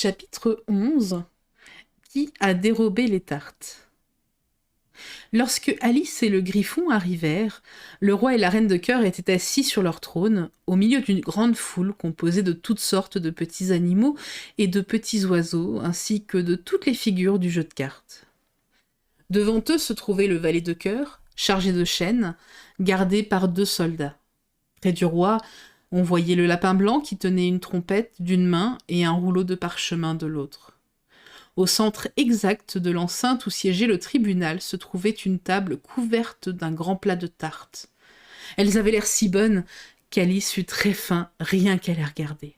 Chapitre 11. Qui a dérobé les tartes? Lorsque Alice et le Griffon arrivèrent, le roi et la reine de cœur étaient assis sur leur trône, au milieu d'une grande foule composée de toutes sortes de petits animaux et de petits oiseaux, ainsi que de toutes les figures du jeu de cartes. Devant eux se trouvait le valet de cœur, chargé de chaînes, gardé par 2 soldats. Près du roi, on voyait le lapin blanc qui tenait une trompette d'une main et un rouleau de parchemin de l'autre. Au centre exact de l'enceinte où siégeait le tribunal se trouvait une table couverte d'un grand plat de tartes. Elles avaient l'air si bonnes qu'Alice eut très faim rien qu'à les regarder.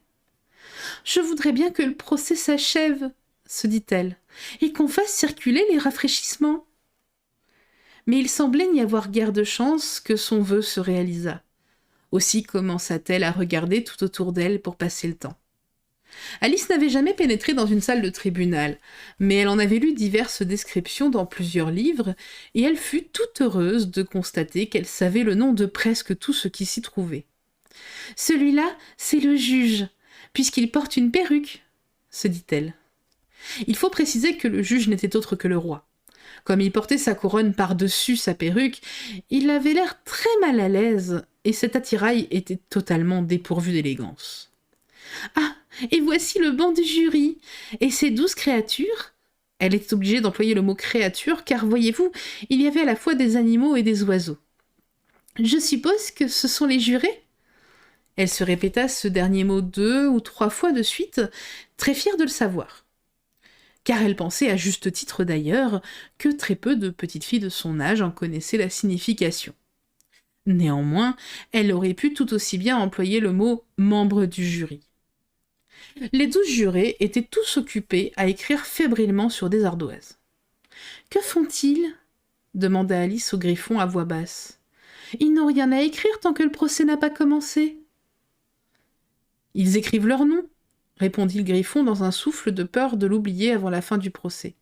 « Je voudrais bien que le procès s'achève, » se dit-elle, « et qu'on fasse circuler les rafraîchissements. » Mais il semblait n'y avoir guère de chance que son vœu se réalisât. Aussi commença-t-elle à regarder tout autour d'elle pour passer le temps. Alice n'avait jamais pénétré dans une salle de tribunal, mais elle en avait lu diverses descriptions dans plusieurs livres, et elle fut toute heureuse de constater qu'elle savait le nom de presque tout ce qui s'y trouvait. « Celui-là, c'est le juge, puisqu'il porte une perruque, » se dit-elle. Il faut préciser que le juge n'était autre que le roi. Comme il portait sa couronne par-dessus sa perruque, il avait l'air très mal à l'aise, et cet attirail était totalement dépourvu d'élégance. « Ah, et voici le banc du jury, et ces 12 créatures ?» Elle était obligée d'employer le mot « créature » car, voyez-vous, il y avait à la fois des animaux et des oiseaux. « Je suppose que ce sont les jurés ?» Elle se répéta ce dernier mot 2 ou 3 fois de suite, très fière de le savoir. Car elle pensait, à juste titre d'ailleurs, que très peu de petites filles de son âge en connaissaient la signification. Néanmoins, elle aurait pu tout aussi bien employer le mot « membre du jury ». Les 12 jurés étaient tous occupés à écrire fébrilement sur des ardoises. « Que font-ils » demanda Alice au Griffon à voix basse. « Ils n'ont rien à écrire tant que le procès n'a pas commencé. »« Ils écrivent leur nom, » répondit le Griffon dans un souffle de peur de l'oublier avant la fin du procès.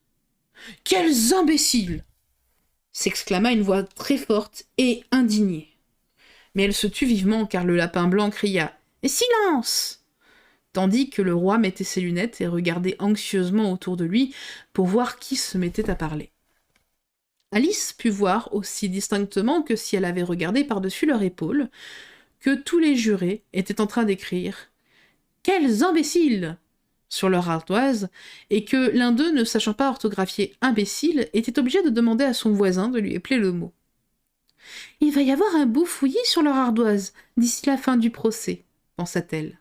« Quels imbéciles !» s'exclama une voix très forte et indignée. Mais elle se tut vivement car le lapin blanc cria « Silence !» tandis que le roi mettait ses lunettes et regardait anxieusement autour de lui pour voir qui se mettait à parler. Alice put voir aussi distinctement que si elle avait regardé par-dessus leur épaule que tous les jurés étaient en train d'écrire « Quels imbéciles !» sur leur ardoise, et que l'un d'eux, ne sachant pas orthographier « imbécile », était obligé de demander à son voisin de lui épeler le mot. « Il va y avoir un beau fouillis sur leur ardoise d'ici la fin du procès, » pensa-t-elle.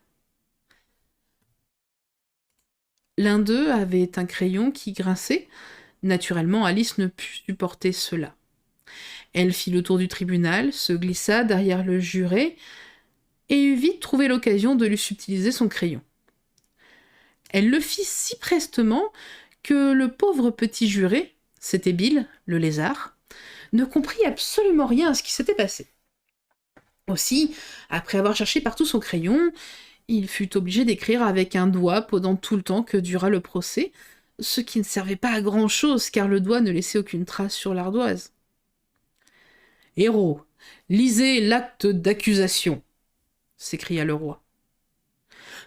L'un d'eux avait un crayon qui grinçait. Naturellement, Alice ne put supporter cela. Elle fit le tour du tribunal, se glissa derrière le juré, et eut vite trouvé l'occasion de lui subtiliser son crayon. Elle le fit si prestement que le pauvre petit juré, c'était Bill, le lézard, ne comprit absolument rien à ce qui s'était passé. Aussi, après avoir cherché partout son crayon, il fut obligé d'écrire avec un doigt pendant tout le temps que dura le procès, ce qui ne servait pas à grand-chose car le doigt ne laissait aucune trace sur l'ardoise. « Héros, lisez l'acte d'accusation !» s'écria le roi.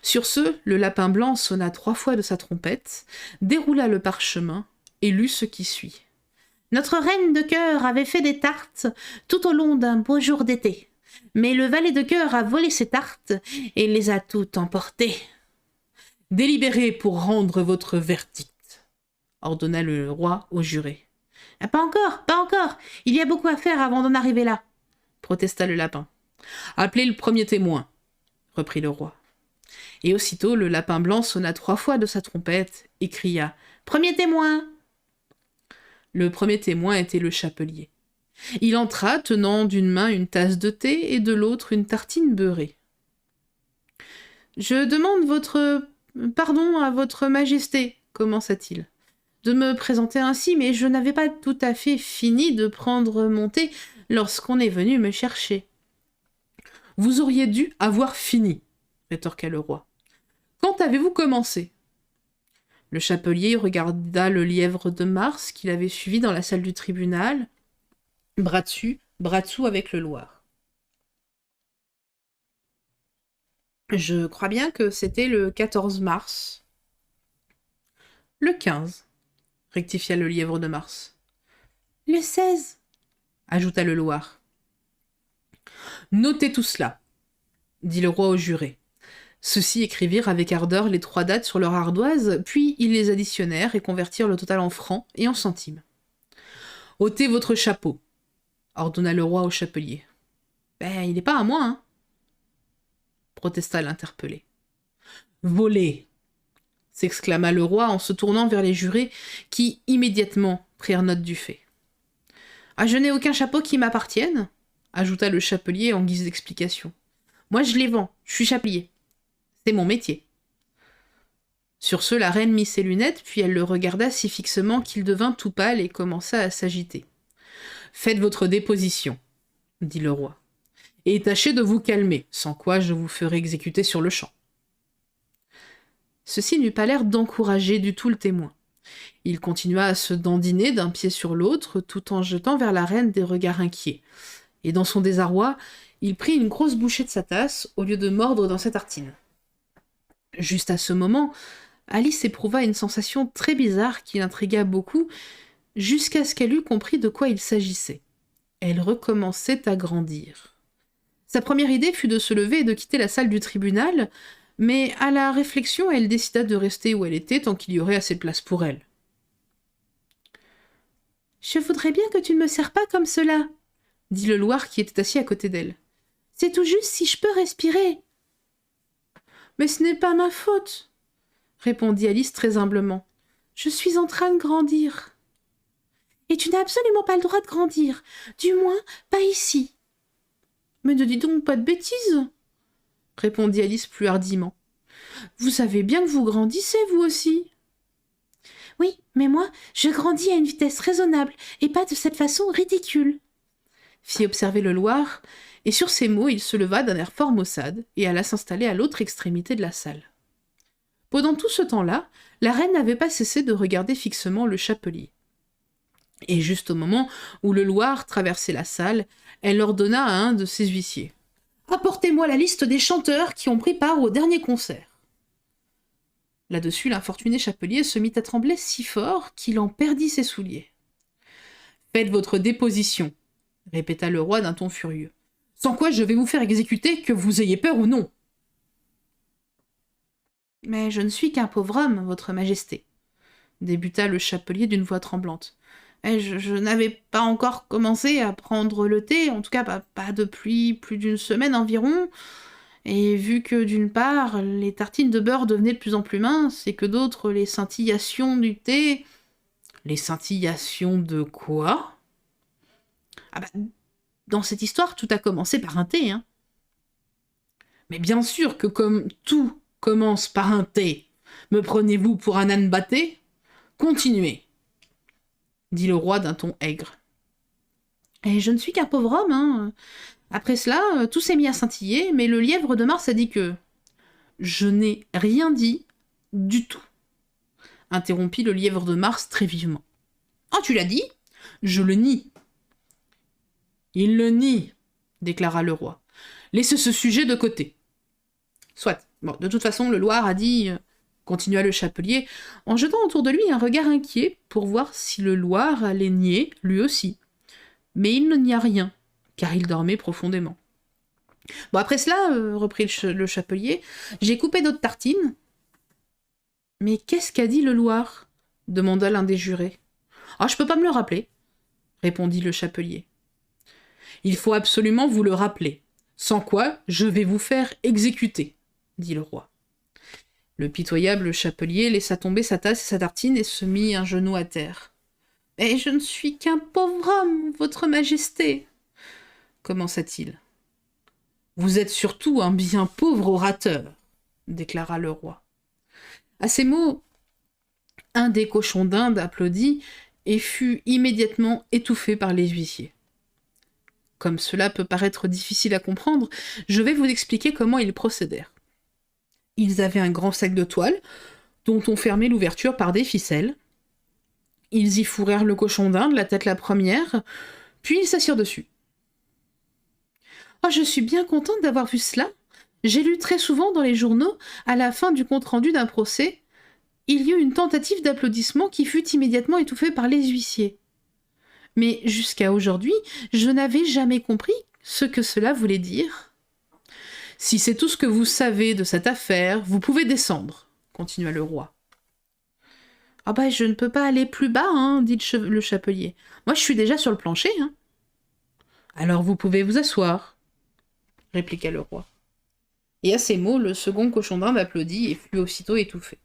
Sur ce, le lapin blanc sonna 3 fois de sa trompette, déroula le parchemin et lut ce qui suit. « Notre reine de cœur avait fait des tartes tout au long d'un beau jour d'été. Mais le valet de cœur a volé ses tartes et les a toutes emportées. »« Délibérez pour rendre votre verdict, » ordonna le roi au juré. « Pas encore, pas encore, il y a beaucoup à faire avant d'en arriver là, » protesta le lapin. « Appelez le premier témoin, » reprit le roi. Et aussitôt le lapin blanc sonna 3 fois de sa trompette et cria « Premier témoin !» Le premier témoin était le chapelier. Il entra, tenant d'une main une tasse de thé et de l'autre une tartine beurrée. « Je demande votre pardon à votre majesté, » commença-t-il, « de me présenter ainsi, mais je n'avais pas tout à fait fini de prendre mon thé lorsqu'on est venu me chercher. »« Vous auriez dû avoir fini, » rétorqua le roi. « Quand avez-vous commencé ?» Le chapelier regarda le lièvre de Mars qu'il avait suivi dans la salle du tribunal, bras dessus, bras dessous avec le Loir. Je crois bien que c'était le 14 mars Le 15, rectifia le lièvre de Mars. Le 16, ajouta le Loir. Notez tout cela, dit le roi au juré. Ceux-ci écrivirent avec ardeur les 3 dates sur leur ardoise, puis ils les additionnèrent et convertirent le total en francs et en centimes. Ôtez votre chapeau, ordonna le roi au chapelier. Il n'est pas à moi, hein, protesta l'interpellé. Volé, s'exclama le roi en se tournant vers les jurés qui, immédiatement, prirent note du fait. Ah, je n'ai aucun chapeau qui m'appartienne, ajouta le chapelier en guise d'explication. Moi, je les vends, je suis chapelier. C'est mon métier. Sur ce, la reine mit ses lunettes, puis elle le regarda si fixement qu'il devint tout pâle et commença à s'agiter. « Faites votre déposition, » dit le roi, « et tâchez de vous calmer, sans quoi je vous ferai exécuter sur le champ. » Ceci n'eut pas l'air d'encourager du tout le témoin. Il continua à se dandiner d'un pied sur l'autre, tout en jetant vers la reine des regards inquiets. Et dans son désarroi, il prit une grosse bouchée de sa tasse, au lieu de mordre dans sa tartine. Juste à ce moment, Alice éprouva une sensation très bizarre qui l'intrigua beaucoup, jusqu'à ce qu'elle eût compris de quoi il s'agissait. Elle recommençait à grandir. Sa première idée fut de se lever et de quitter la salle du tribunal, mais à la réflexion, elle décida de rester où elle était tant qu'il y aurait assez de place pour elle. « Je voudrais bien que tu ne me serres pas comme cela, » dit le Loir qui était assis à côté d'elle. « C'est tout juste si je peux respirer. »« Mais ce n'est pas ma faute, » répondit Alice très humblement. « Je suis en train de grandir. »« Et tu n'as absolument pas le droit de grandir, du moins pas ici. »« Mais ne dis donc pas de bêtises, » répondit Alice plus hardiment. « Vous savez bien que vous grandissez, vous aussi. »« Oui, mais moi, je grandis à une vitesse raisonnable, et pas de cette façon ridicule. » fit observer le Loir, et sur ces mots, il se leva d'un air fort maussade, et alla s'installer à l'autre extrémité de la salle. Pendant tout ce temps-là, la reine n'avait pas cessé de regarder fixement le chapelier. Et juste au moment où le Loir traversait la salle, elle ordonna à un de ses huissiers. « Apportez-moi la liste des chanteurs qui ont pris part au dernier concert. » Là-dessus, l'infortuné chapelier se mit à trembler si fort qu'il en perdit ses souliers. « Faites votre déposition, » répéta le roi d'un ton furieux. « Sans quoi je vais vous faire exécuter, que vous ayez peur ou non. »« Mais je ne suis qu'un pauvre homme, votre majesté, » débuta le chapelier d'une voix tremblante. « Je n'avais pas encore commencé à prendre le thé, en tout cas pas depuis plus d'une semaine environ, et vu que d'une part, les tartines de beurre devenaient de plus en plus minces, et que d'autres, les scintillations du thé... » « Les scintillations de quoi ?» « Dans cette histoire, tout a commencé par un thé, hein. »« Mais bien sûr que comme tout commence par un thé, me prenez-vous pour un âne batté ? Continuez, » dit le roi d'un ton aigre. « Et je ne suis qu'un pauvre homme, hein. Après cela, tout s'est mis à scintiller, mais le lièvre de Mars a dit que... »« Je n'ai rien dit du tout, » interrompit le lièvre de Mars très vivement. « Ah, tu l'as dit ? Je le nie. »« Il le nie, » déclara le roi. « Laissez ce sujet de côté. »« Soit. Bon, de toute façon, le Loir a dit... » continua le chapelier, en jetant autour de lui un regard inquiet pour voir si le Loir allait nier, lui aussi. Mais il ne nia rien, car il dormait profondément. « Bon, après cela, reprit le chapelier, j'ai coupé d'autres tartines. »« Mais qu'est-ce qu'a dit le Loir ?» demanda l'un des jurés. « Ah, je peux pas me le rappeler, » répondit le chapelier. « Il faut absolument vous le rappeler, sans quoi je vais vous faire exécuter, » dit le roi. Le pitoyable chapelier laissa tomber sa tasse et sa tartine et se mit un genou à terre. « Mais je ne suis qu'un pauvre homme, votre majesté, » commença-t-il. « Vous êtes surtout un bien pauvre orateur, » déclara le roi. À ces mots, un des cochons d'Inde applaudit et fut immédiatement étouffé par les huissiers. Comme cela peut paraître difficile à comprendre, je vais vous expliquer comment ils procédèrent. Ils avaient un grand sac de toile, dont on fermait l'ouverture par des ficelles. Ils y fourrèrent le cochon d'Inde, la tête la première, puis ils s'assirent dessus. « Oh, je suis bien contente d'avoir vu cela. J'ai lu très souvent dans les journaux, à la fin du compte-rendu d'un procès, il y eut une tentative d'applaudissement qui fut immédiatement étouffée par les huissiers. Mais jusqu'à aujourd'hui, je n'avais jamais compris ce que cela voulait dire. « Si c'est tout ce que vous savez de cette affaire, vous pouvez descendre, » continua le roi. « Ah bah, je ne peux pas aller plus bas, hein, dit le chapelier. Moi, je suis déjà sur le plancher, hein. »« Alors vous pouvez vous asseoir, » répliqua le roi. Et à ces mots, le second cochon d'Inde applaudit et fut aussitôt étouffé.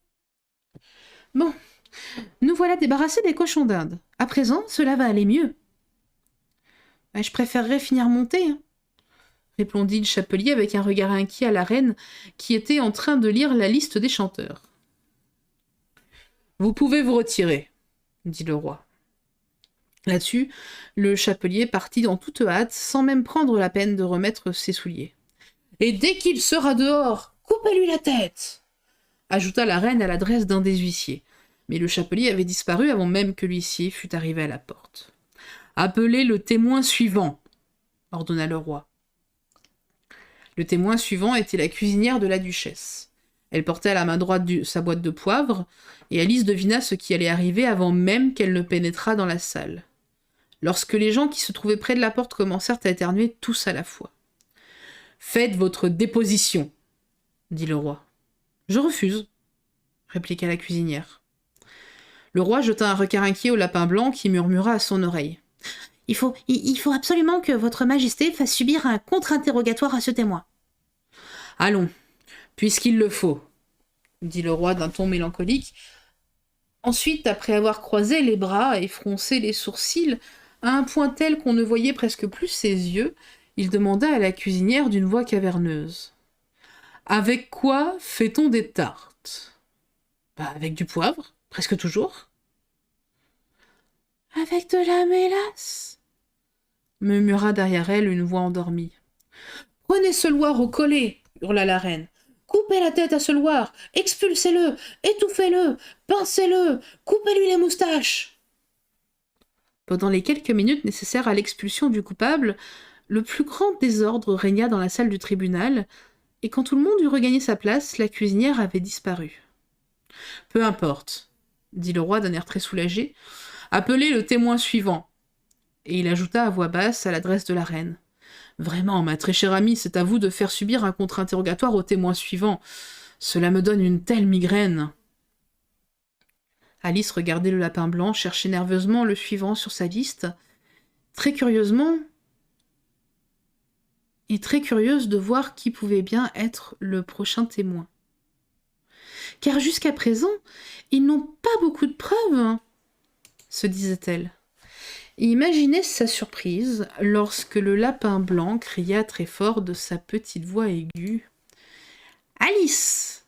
« Bon, nous voilà débarrassés des cochons d'Inde. À présent, cela va aller mieux. »« Je préférerais finir mon thé, hein, » répondit le chapelier avec un regard inquiet à la reine qui était en train de lire la liste des chanteurs. « Vous pouvez vous retirer, » dit le roi. Là-dessus, le chapelier partit en toute hâte, sans même prendre la peine de remettre ses souliers. « Et dès qu'il sera dehors, coupez-lui la tête !» ajouta la reine à l'adresse d'un des huissiers. Mais le chapelier avait disparu avant même que l'huissier fût arrivé à la porte. « Appelez le témoin suivant !» ordonna le roi. Le témoin suivant était la cuisinière de la duchesse. Elle portait à la main droite sa boîte de poivre, et Alice devina ce qui allait arriver avant même qu'elle ne pénétrât dans la salle. Lorsque les gens qui se trouvaient près de la porte commencèrent à éternuer tous à la fois. « Faites votre déposition !» dit le roi. « Je refuse !» répliqua la cuisinière. Le roi jeta un regard inquiet au lapin blanc qui murmura à son oreille. « Il faut absolument que votre majesté fasse subir un contre-interrogatoire à ce témoin. »« Allons, puisqu'il le faut, » dit le roi d'un ton mélancolique. Ensuite, après avoir croisé les bras et froncé les sourcils, à un point tel qu'on ne voyait presque plus ses yeux, il demanda à la cuisinière d'une voix caverneuse. « Avec quoi fait-on des tartes ?»« Avec du poivre, presque toujours. »« Avec de la mélasse ?» murmura derrière elle une voix endormie. « Prenez ce loir au collet !» hurla la reine. « Coupez la tête à ce loir, expulsez-le, étouffez-le, pincez-le, coupez-lui les moustaches !» Pendant les quelques minutes nécessaires à l'expulsion du coupable, le plus grand désordre régna dans la salle du tribunal, et quand tout le monde eut regagné sa place, la cuisinière avait disparu. « Peu importe, » dit le roi d'un air très soulagé, « appelez le témoin suivant. » Et il ajouta à voix basse à l'adresse de la reine. « Vraiment, ma très chère amie, c'est à vous de faire subir un contre-interrogatoire au témoin suivant. Cela me donne une telle migraine. » Alice regardait le lapin blanc, cherchait nerveusement le suivant sur sa liste, très curieusement, et très curieuse de voir qui pouvait bien être le prochain témoin. Car jusqu'à présent, ils n'ont pas beaucoup de preuves, hein, se disait-elle. Et imaginez sa surprise lorsque le lapin blanc cria très fort de sa petite voix aiguë. « Alice !